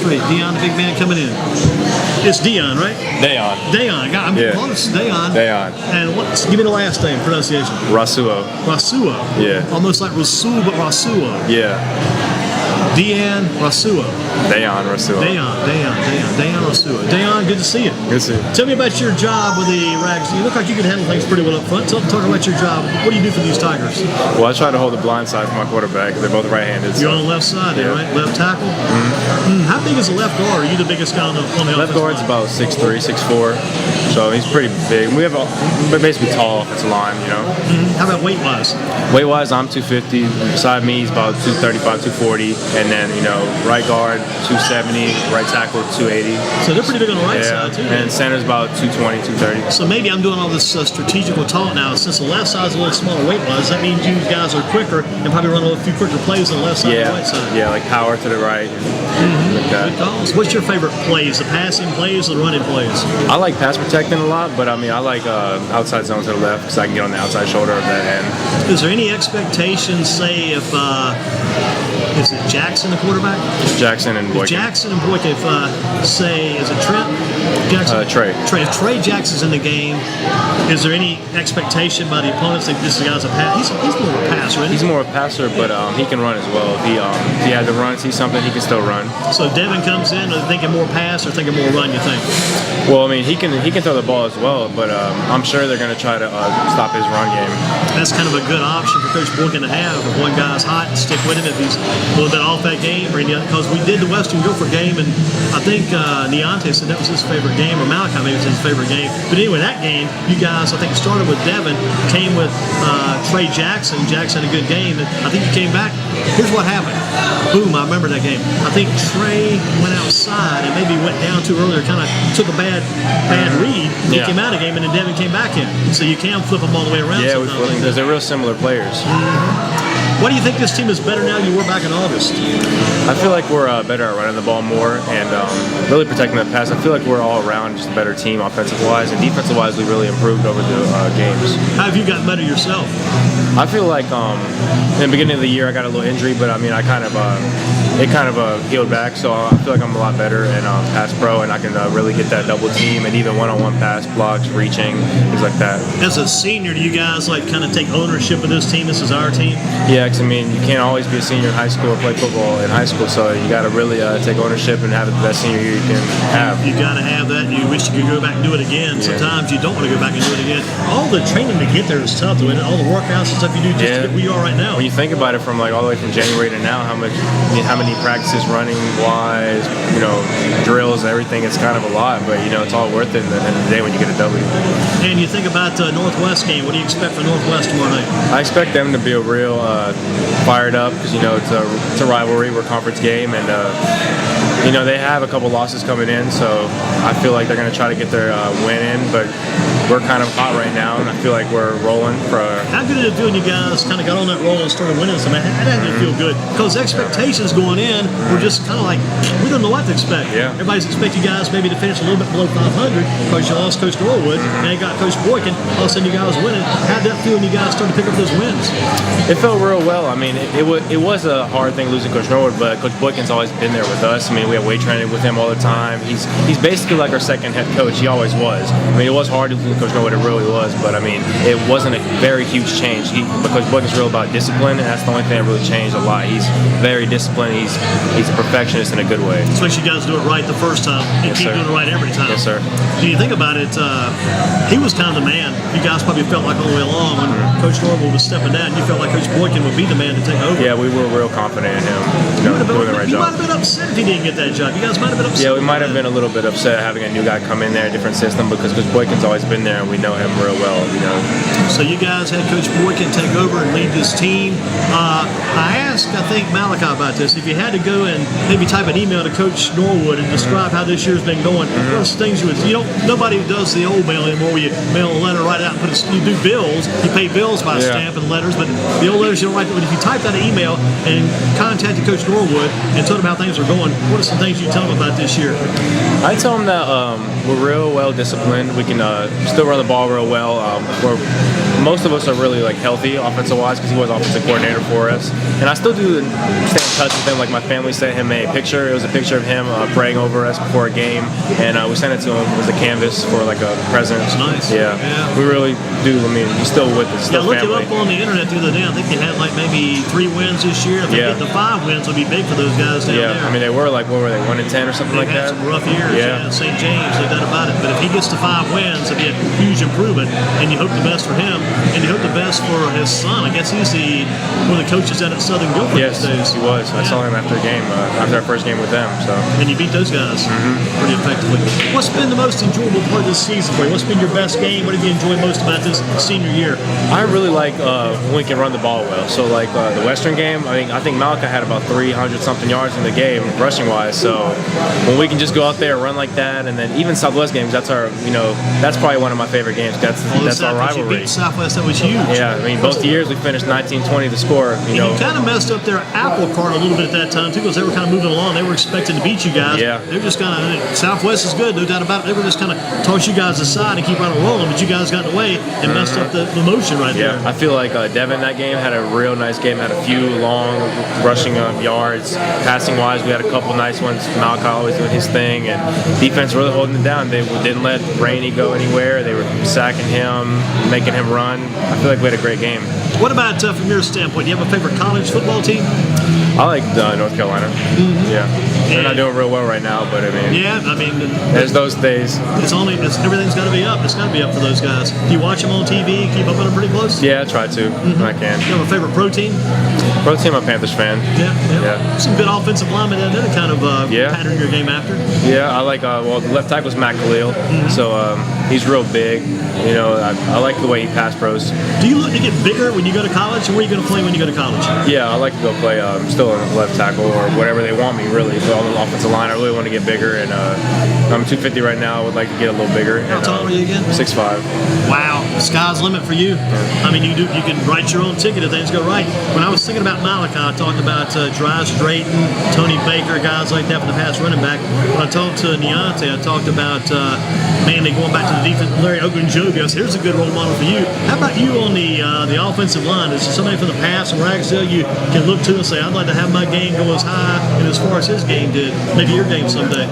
straight. Dejan, the big man, coming in. It's Dejan, right? Dejan. Dejan. It's Dejan. Dejan. And give me the last name, pronunciation. Rasuo. Rasuo. Yeah. Almost like Rasuo, but Rasuo. Yeah. Dejan Rasuo. Dejan Rasuo. Dejan Rasuo. Dejan, good to see you. Good to see you. Tell me about your job with the Ragsdale. You look like you can handle things pretty well up front. Talk about your job. What do you do for these Tigers? Well, I try to hold the blind side for my quarterback. They're both right-handed. You're on the left side there, right? Left tackle? How big is the left guard? Are you the biggest guy on the left guard's line? about 6'3", 6'4". So he's pretty big. We're basically tall offensive line, you know. How about weight-wise? Weight-wise, I'm 250. Beside me, he's about 235, 240. And then, you know, right guard, 270. Right tackle, 280. So they're pretty big on the right side, too. And center's about 220, 230. So maybe I'm doing all this strategical talk now. Since the left side's a little smaller weight-wise, that means you guys are quicker and probably run a few quicker plays on the left side and the right side. Yeah, like power to the right. Like that. Good calls. What's your favorite plays? The passing plays or the running plays? I like pass protecting a lot, but I mean, I like outside zone to the left because I can get on the outside shoulder of that end. Is there any expectation, say, if is it Jackson, the quarterback? Jackson and Boykin. Jackson and Boykin, say, is it Trent? Jackson? Trey. If Trey Jackson's in the game, is there any expectation by the opponents that this guy's a pass? He's more of a passer, right? He's more of a passer, but he can run as well. If he had to run, see something, he can still run. So Devin comes in, are they thinking more pass or thinking more run, you think? Well, I mean, he can throw the ball as well, but I'm sure they're going to try to stop his run game. That's kind of a good option for Coach Boykin to have. If one guy's hot, stick with him. If he's a little bit off that game, because we did the Western Guilford game, and I think Neonte said that was his favorite game, or Malachi maybe was his favorite game. But anyway, that game, you guys, I think, started with Devin, came with Trey Jackson. Jackson had a good game, and I think you came back. Here's what happened. Boom, I remember that game. I think Trey went outside and maybe went down too early, or kind of took a bad read. He came out of the game, and then Devin came back in. So you can flip them all the way around. Yeah, because they're real similar players. Why do you think this team is better now than you were back in August? I feel like we're better at running the ball more and really protecting the pass. I feel like we're all around just a better team offensive-wise, and defensive-wise we really improved over the games. How have you gotten better yourself? I feel like in the beginning of the year I got a little injury, but I mean it kind of healed back, so I feel like I'm a lot better in pass pro, and I can really get that double team and even one-on-one pass blocks, reaching, things like that. As a senior, do you guys kind of take ownership of this team? This is our team? Yeah, because I mean you can't always be a senior in high school or play football in high school, so you got to really take ownership and have the best senior year you can have. You got to have that. You wish you could go back and do it again. Yeah. Sometimes you don't want to go back and do it again. All the training to get there is tough, though, all the workouts and stuff you do just to get where you are right now. When you think about it, from all the way from January to now, how many practices running wise, drills, everything, it's kind of a lot, but it's all worth it at the end of the day when you get a W. And you think about the Northwest game. What do you expect for Northwest tomorrow night? I expect them to be a real fired up because it's a rivalry, we're a conference game, and they have a couple losses coming in, so I feel like they're going to try to get their win in, but we're kind of hot right now, and I feel like we're rolling for. How good did it feel when you guys kind of got on that roll and started winning? How did it feel good? Because expectations going in were just kind of like, we don't know what to expect. Yeah. Everybody's expecting you guys maybe to finish a little bit below 500 because you lost Coach Norwood, and you got Coach Boykin. All of a sudden you guys winning. How did that feel when you guys started to pick up those wins? It felt real well. I mean, it was a hard thing losing Coach Norwood, but Coach Boykin's always been there with us. I mean, we have weight training with him all the time. He's basically like our second head coach. He always was. I mean, it was hard to lose Coach Norwood. It really was, but I mean, it wasn't a very huge change. Because Boykin's real about discipline, and that's the only thing that really changed a lot. He's very disciplined. He's a perfectionist in a good way. So make sure you guys do it right the first time and keep doing it right every time. Yes, sir. Do you think about it? He was kind of the man. You guys probably felt like all the way along when Coach Norwood was stepping down. You felt like Coach Boykin would be the man to take over. Yeah, we were real confident in him. Doing the right job. You might have been upset if he didn't get that job. You guys might have been upset. Yeah, we might have been a little bit upset having a new guy come in there, a different system, because Coach Boykin's always been there and we know him real well. So you guys had Coach Boykin take over and lead this team. I asked, I think, Malachi about this. If you had to go and maybe type an email to Coach Norwood and describe how this year's been going, what are some things nobody does the old mail anymore where you mail a letter, write it out, and you do bills. You pay bills by stamp and letters, but the old letters you don't write. But if you type that email and contacted Coach Norwood and told him how things are going, what are some things you tell him about this year? I tell him that we're real well disciplined. We can still run the ball real well. Most of us are really like healthy offensive wise because he was offensive coordinator for us, and I still do stay in touch with him. Like my family sent him a picture. It was a picture of him praying over us before a game, and we sent it to him as a canvas for like a present. That's nice. Yeah, we really do. I mean, he's still with us. Still looked family. him up on the internet the other day. I think they had like maybe 3 wins this year. If they get to 5 wins, it'll be big for those guys down there. I mean, they were like, what were they, 1-10 or something like They've that? had some rough years. St. James, no doubt about it. But if he gets to 5 wins, it'll be a huge improvement. And you hope the best for him, and you hope the best for his son. I guess he's one of the coaches out at Southern Guilford these days. He was. I saw him after a game, after our first game with them. So. And you beat those guys pretty effectively. What's been the most enjoyable part of this season for you? What's been your best game? What have you enjoyed most about this senior year? I really like when we can run the ball well. So like the Western game, I think Malachi had about 300-something yards in the game, rushing-wise. So when we can just go out there and run like that, and then even Southwest games, that's our, that's probably one of my favorite games. That's our rivalry. You beat Southwest, that was huge. Yeah, I mean, both years we finished 19-20 to score. And you kind of messed up their apple cart a little bit at that time too, because they were kind of moving along. They were expecting to beat you guys. Yeah. They were just kind of, Southwest is good, no doubt about it. They were just kind of toss you guys aside and keep on rolling, but you guys got in the way and messed up the motion right there. I feel like Devin that game had a real nice game, had a few long rushing yards. Passing wise, we had a couple nice ones. Malachi always doing his thing, and defense really holding it down. They didn't let Rainey go anywhere. They were sacking him, making him run. I feel like we had a great game. What about from your standpoint? Do you have a favorite college football team? I like North Carolina. Yeah, they're not doing real well right now, but I mean, there's those days. Everything's got to be up. It's got to be up for those guys. Do you watch them on TV? Keep up with them pretty close? Yeah, I try to when I can. You have a favorite pro team? Pro team, I'm a Panthers fan. Yeah. Some good offensive linemen that kind of pattern your game after. Yeah, I like. The left tackle was Matt Khalil, so he's real big. I like the way he pass pros. Do you look to get bigger when you go to college, or where are you going to play when you go to college? Yeah, I like to go play still on the left tackle or whatever they want me, really. So on the offensive line, I really want to get bigger, and I'm 250 right now. I would like to get a little bigger. How tall are you again? 6'5". Wow, the sky's the limit for you. I mean, you can write your own ticket if things go right. When I was thinking about Malachi, I talked about Dry Drayton, Tony Baker, guys like that for the pass running back. When I talked to Niante, I talked about they going back to the defense. Larry Ogunjobi. I said, here's a good role model for you. How about you on the offensive line? Is there somebody from the past from Ragsdale you can look to and say, I'd like to have my game go as high and as far as his game did? Maybe your game someday.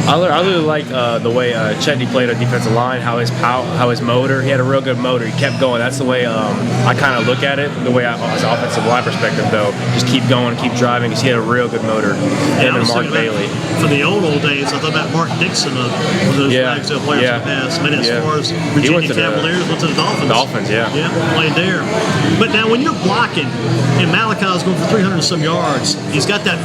I really like the way Chetney played a defensive line, how his motor. He had a real good motor. He kept going. That's the way I kind of look at it. The way as an offensive line perspective, though, just keep going, keep driving, because he had a real good motor. Him and Mark Bailey. From the old days, I thought about Mark Dixon, one of those Ragsdale players in the past. I mean, as far as Virginia Cavaliers, went to the Dolphins. Dolphins, yeah. Yeah, played there. But now when you're blocking, and Malachi's going for 300 and some yards, he's got that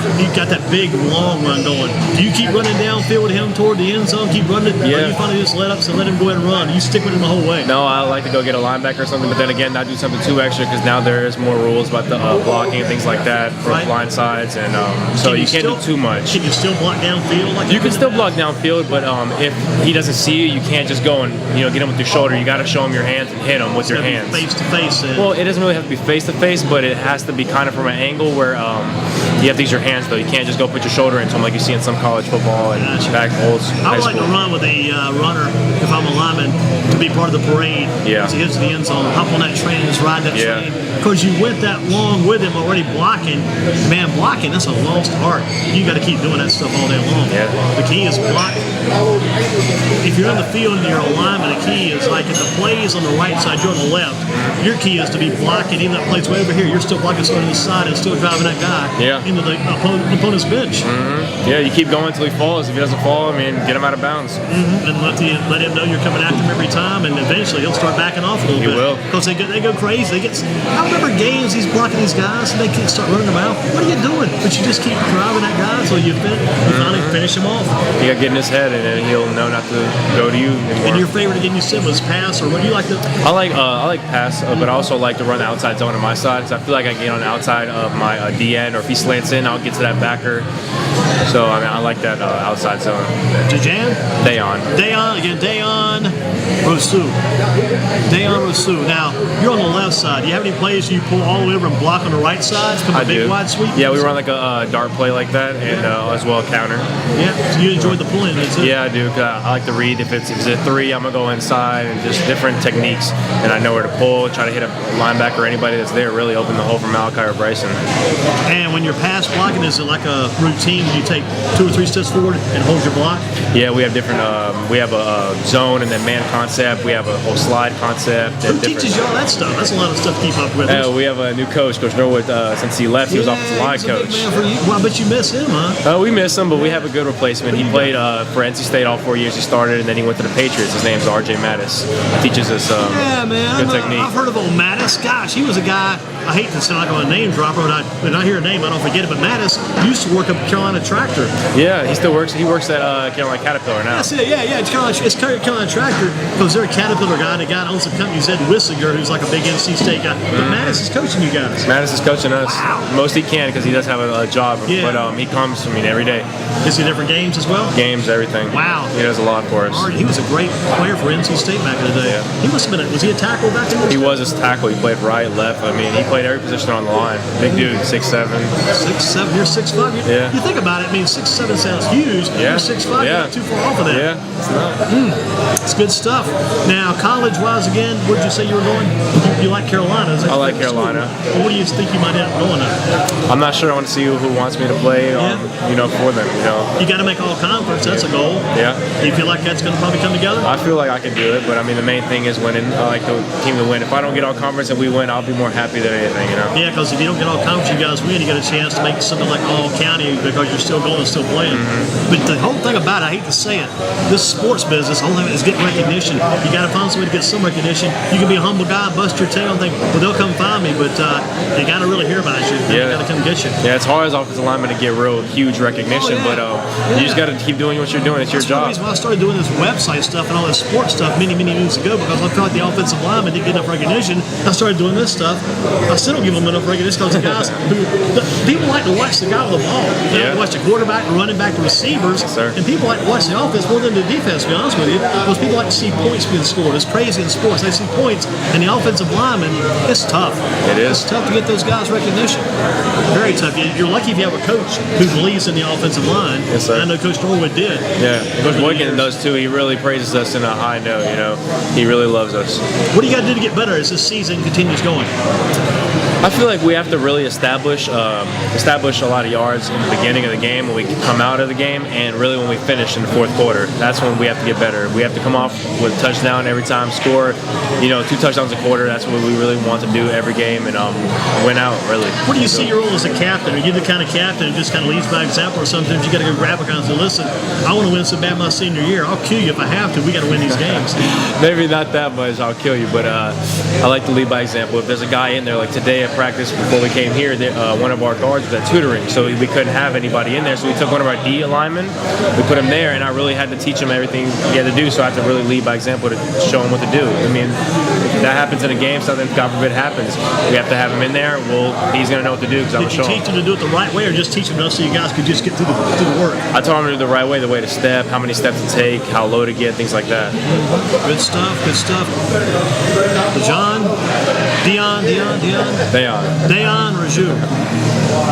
big long run going. Do you keep running downfield with him toward the end zone, keep running it, or you finally just let him go ahead and run? You stick with him the whole way? No, I like to go get a linebacker or something, but then again, not do something too extra, because now there is more rules about the blocking and things like that for blind sides, and so you can't do too much. Can you still block downfield? You can still block downfield, but if he doesn't see you, you can't just go and get him with your shoulder. You got to show him your hands and hit him with your hands. Face to face. Well, it doesn't really have to be face to face, but it has to be kind of from an angle where you have to use your hands, though. You can't just go put your shoulder into him like you see in some college football and back holds. I would like to run with a runner if I'm a lineman to be part of the parade. Yeah. As he gets to the end zone, hop on that train and just ride that train. Because you went that long with him already blocking. Man, blocking, that's a lost art. You got to keep doing that stuff all day long. Yeah. The key is blocking. If you're in the field and you're a lineman, the key is like if the play is on the right side, you're on the left. Your key is to be blocking. Even if that play's way over here, you're still blocking someone to the side and still driving that guy into the opponent's bench. Mm-hmm. Yeah, you keep going until he falls. If he doesn't fall, get him out of bounds. Mm-hmm. And let him know you're coming after him every time, and eventually he'll start backing off a little bit. He will. Because they go crazy. I remember games he's blocking these guys, and they start running them out. What are you doing? But you just keep driving that guy until you finally finish him off. You got to get in his head, and then he'll know not to go to you anymore. And your favorite, again, you said was pass, or what do you like to? I like pass, but I also like to run the outside zone on my side, because I feel like I can get on the outside of my DN, or if he slants in, I'll get to that backer. So I like that outside zone. Dejan? Dejan. Dejan, Rasuo. Dejan Rasuo. Now, you're on the left side. Do you have any plays you pull all the way over and block on the right side from the big wide sweep? Yeah, we run like a dart play like that, and as well counter. Yeah, so you enjoyed the pulling it too? Yeah, I do. I like to read. If it's a 3, I'm going to go inside, and just different techniques. And I know where to pull, try to hit a linebacker or anybody that's there, really open the hole for Malachi or Bryson. And when you're pass blocking, is it like a routine? Do you take 2 or 3 steps forward and hold your block? Yeah, we have different, we have a zone and then man concept. We have a whole slide concept. Who teaches you all that stuff? That's a lot of stuff to keep up with. We have a new coach, Coach Norwood. Since he left, he was offensive line coach. Well, I bet you miss him, huh? We miss him, but we have a good replacement. He played for NC State all 4 years. He started, and then he went to the Patriots. His name's R.J. Mattis. He teaches us good technique. I've heard of old Mattis. Gosh, he was a guy, I hate to sound like I'm a name dropper, but when I hear a name, I don't forget it. But Mattis used to work up at Carolina Tractor. Yeah, he still works. He works at Carolina Caterpillar now. That's it, yeah. It's Carolina Tractor because they're a Caterpillar guy, and the guy that owns the company is Ed Wissinger, who's like a big NC State guy. But Mattis is coaching you guys. Mattis is coaching us. Wow. Most he can because he does have a job. Yeah. But he comes, every day. Is he different games as well? Games, everything. Wow. He does a lot for us. He was a great player for NC State back in the day. Yeah. He must have been was he a tackle back in the day? He was a tackle. He played right, left. He played every position on the line. Big dude, 6'7". 6'7", you're 6'5". Yeah. You think about it, 6'7" sounds huge. Yeah. You're 6'5", you're not too far off of that. Yeah, it's not. It's good stuff. Now, college-wise, again, where did you say you were going? You like Carolina? Is that I like Carolina. Well, what do you think you might end up going to? I'm not sure. I want to see who wants me to play, for them. You got to make all conference. That's a goal. Yeah. Do you feel like that's going to probably come together? I feel like I can do it, but the main thing is winning. I like the team to win. If I don't get all conference and we win, I'll be more happy than anything. Yeah, because if you don't get all conference, you guys win, you get a chance to make something like all county because you're still going and still playing. Mm-hmm. But the whole thing about it, I hate to say it, this sports business, the whole thing is getting recognition. You got to find somebody to get some recognition. You can be a humble guy, bust your tail, and think, well, they'll come find me, but they got to really hear about you. They got to come get you. Yeah, it's hard as offensive lineman to get real huge recognition, but you just got to keep doing what you're doing. It's your job. That's the reason why I started doing this website stuff and all this sports stuff many moons ago, because I felt like the offensive lineman didn't get enough recognition. I started doing this stuff. I still don't give them enough recognition because the guys people like to watch the guy with the ball. They like to watch the quarterback, the running back, the receivers, and people like to watch the offense more than the defense, to be honest with you, because people like to see points being scored. It's crazy in sports. They see points, and the offensive lineman, it's tough. It is. It's tough to get those guys recognition. Very tough. You're lucky if you have a coach who believes in the offensive line. Yes, sir. I know Coach Norwood did. Yeah, Coach Boykin does too. He really praises us in a high note. He really loves us. What do you got to do to get better as this season continues going? I feel like we have to really establish a lot of yards in the beginning of the game when we come out of the game, and really when we finish in the fourth quarter. That's when we have to get better. We have to come off with a touchdown every time, score 2 touchdowns a quarter. That's what we really want to do every game, and win out, really. What do you see your role as a captain? Are you the kind of captain who just kind of leads by example, or sometimes you got to go grab a guy and say, listen, I want to win so bad my senior year. I'll kill you if I have to. We got to win these games. Maybe not that much, I'll kill you, but I like to lead by example. If there's a guy in there, like today at practice before we came here, one of our guards was at tutoring, so we couldn't have anybody in there, so we took one of our D linemen, we put him there, and I really had to teach him everything he had to do, so I have to really lead by example to show him what to do. If that happens in a game, something, God forbid, happens, we have to have him in there. He's going to know what to do because I'm going to show him. Did you teach him to do it the right way, or just teach him enough so you guys could just get through the work? I taught him to do the right way, the way to step, how many steps to take, how low to get, things like that. Good stuff, good stuff. Dejan Rasuo.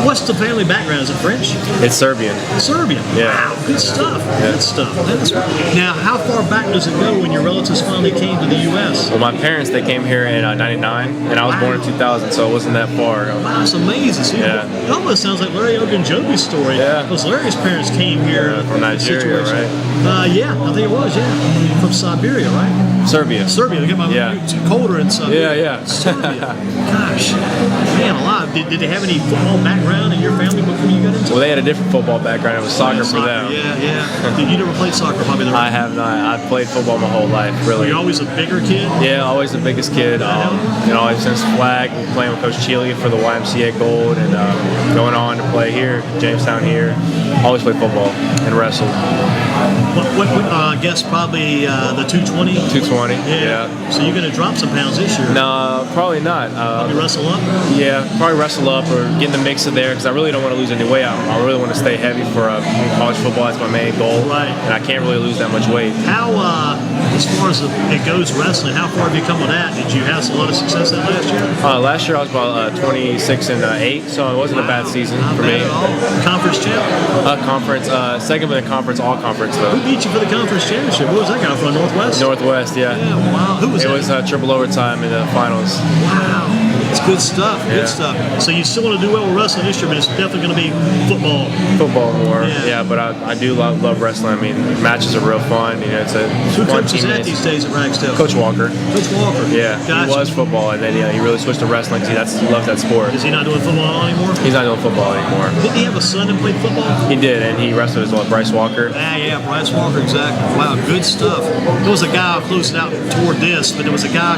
What's the family background? Is it French? It's Serbian. Serbian? Yeah. Wow, good stuff. Yeah. Good stuff. Now, how far back does it go when your relatives finally came to the U.S.? Well, my parents, they came here in 99, and I was born in 2000, so it wasn't that far. Wow, that's amazing. So it almost sounds like Larry Ogunjobi's story. Yeah. Because Larry's parents came here from Nigeria, right? Yeah, I think it was, yeah. From Siberia, right? Serbia. They get my colder in Siberia. Yeah. Serbia. Gosh, man alive. Did they have any football background in your family before you got into it? Well, they had a different football background. It was soccer for them. Yeah. You never played soccer, probably. I have not. I've played football my whole life, really. Were you always a bigger kid? Yeah, always the biggest kid. Always since flag, playing with Coach Chile for the YMCA Gold, and going on to play here, Jamestown here. Always played football and wrestled. I guess probably the 220? 220, yeah. So you're going to drop some pounds this year? No, probably not. Probably wrestle up? Yeah, probably wrestle up or get in the mix of there, because I really don't want to lose any weight. I really want to stay heavy for college football. That's my main goal. Right. And I can't really lose that much weight. How As far as it goes wrestling, how far have you come with that? Did you have a lot of success that last year? Last year I was about 26-8, so it wasn't a bad season Not for bad me. at all. Conference champ? Conference, second in the conference, all conference though. Who beat you for the conference championship? Where was that guy from? Northwest? Northwest, yeah. Yeah, wow. Who was It that? was triple overtime in the finals. Wow. It's good stuff. Good Yeah. stuff. So you still want to do well with wrestling this year, but it's definitely going to be football. Football more, Yeah. but I do love wrestling. I mean, matches are real fun. You know, it's a Who fun coaches team. that these days at Ragsdale? Coach Walker. Coach Walker. Yeah, Gotcha. he was football, and then he really switched to wrestling. He loves that sport. Is he not doing football anymore? He's not doing football anymore. Didn't he have a son that played football? He did, and he wrestled as well, Bryce Walker. Yeah, Bryce Walker, exactly. Wow, good stuff. There was a guy, I'll close it out toward this, but there was a guy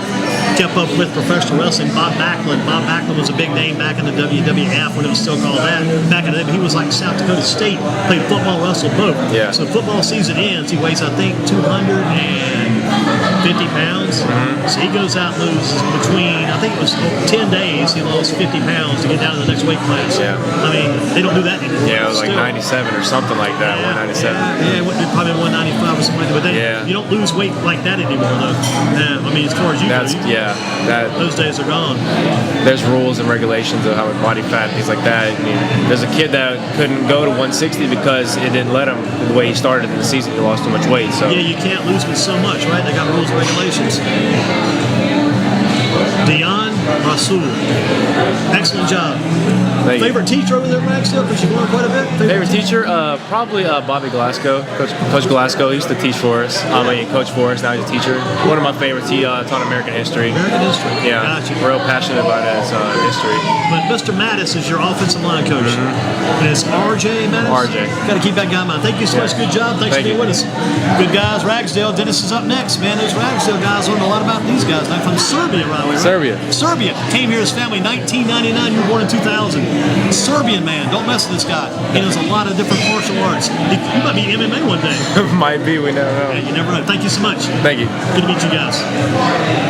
kept up with professional wrestling, Bob Backlund. Bob Backlund was a big name back in the WWF when it was still called that. Back in the day, he was like South Dakota State, played football, wrestled both. Yeah. So football season ends, he weighs, I think, 250 pounds. So he goes out and loses between, I think it was 10 days, he lost 50 pounds to get down to the next weight class. Yeah. I mean, they don't do that anymore. Yeah, it was like Still. 97 or something like that, 197. Yeah, it would be probably 195 or something like that. But you don't lose weight like that anymore, though. I mean, as far as you That's go, those days are gone. There's rules and regulations of how much body fat, things like that. I mean, there's a kid that couldn't go to 160 because it didn't let him the way he started in the season. He lost too much weight. So Yeah, you can't lose with so much, right? They got rules and regulations. Dejan, Rasuo. Excellent job. Thank you. Favorite teacher over there at Ragsdale? Because you've learned quite a bit. Favorite teacher? Probably Bobby Glasgow. Coach Glasgow. He used to teach for us. Coach for us. Now he's a teacher. One of my favorites. He taught American history. American history. Yeah, Gotcha. real passionate about his history. But Mr. Mattis is your offensive line coach. And it's RJ Mattis? RJ. Got to keep that guy in mind. Thank you so much. Good job. Thanks for being with us. Good guys, Ragsdale. Dennis is up next, man. Those Ragsdale guys learned a lot about these guys. They're from Serbia, right? Serbia. Came here as family 1999. You were born in 2000. Serbian man. Don't mess with this guy. He knows a lot of different martial arts. He might be MMA one day. Might be. We never know. Yeah, you never know. Thank you so much. Thank you. Good to meet you guys.